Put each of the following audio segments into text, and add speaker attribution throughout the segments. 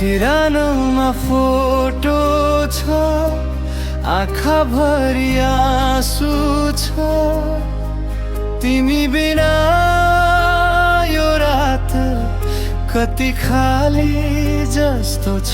Speaker 1: सिरानोमा photo छ, आँखाभरि आँसु छ। तिमी बिना यो रात कति खाली जस्तो छ।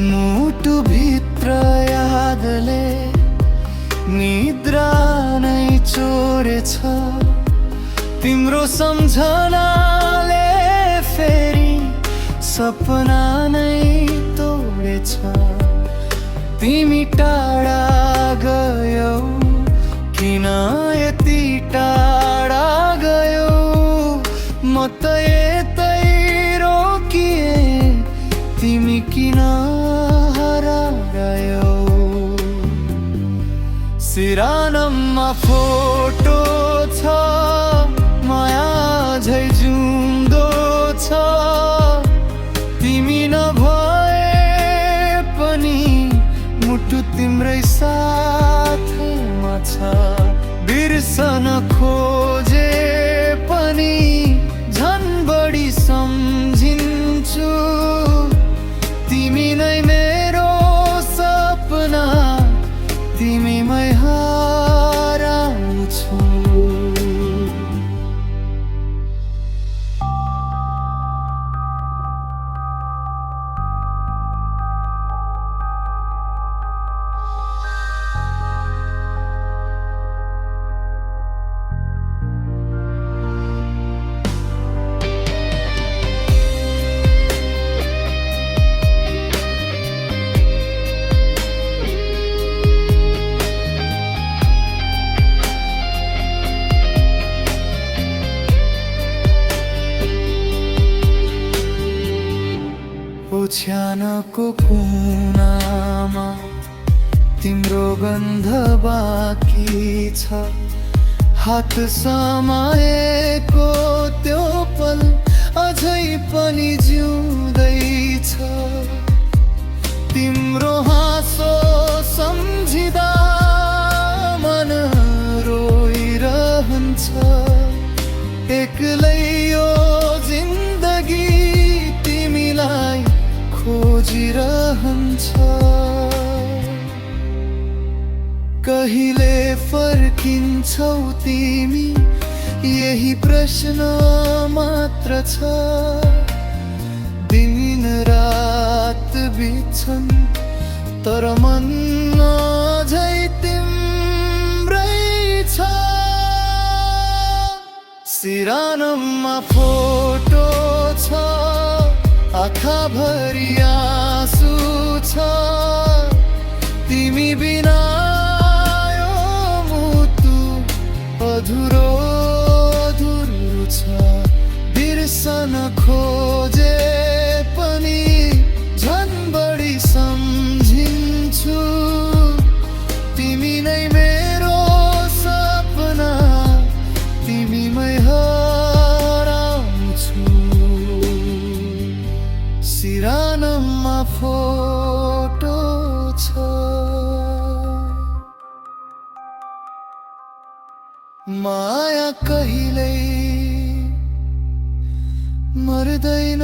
Speaker 1: मुटु भित्र यादले निद्रा नै चोरेछ। तिम्रो सम्झनाले फेरि सपना नै तोडेछ। तिमी टाढा गयौ, किन यति टाढा गयौ? म त यतै रोकिए, तिमी किन हरायौ? सिरानममा फोटो छ, माया झै जिउँदो छ। तिमी नभए पनि मुटु तिम्रै साथमा छ। बिर्सन खोजे पनि झन् बढी सम्झिन्छु। तिमी नै मेरो सपना, तिमीमै हराउँछु। ओछ्यानको कुनामा तिम्रो गन्ध बाँकी छ। हात समाएको त्यो पल अझै पनि जिउँदैछ। तिम्रो हाँसो सम्झिँदा मन रोइरहन्छ। एक्लै यो जिन्दगी तिमीलाई खोजिरहन्छ। कहिले फर्किन्छौ तिमी, यही प्रश्न मात्र छ। दिन रात बित्छन्, तर मन अझै तिम्रै छ। सिरानममा फोटो छ, आँखाभरि आँसु छ। तिमी बिना यो मुटु अधुरो अधुरो छ। बिर्सन खोजे पनि झन् बढी सम्झिन्छु। तिमी नै मेरो सपना, तिमीमै हराउँछु। सिरानममा फोटो छ, माया कहिल्यै मर्दैन।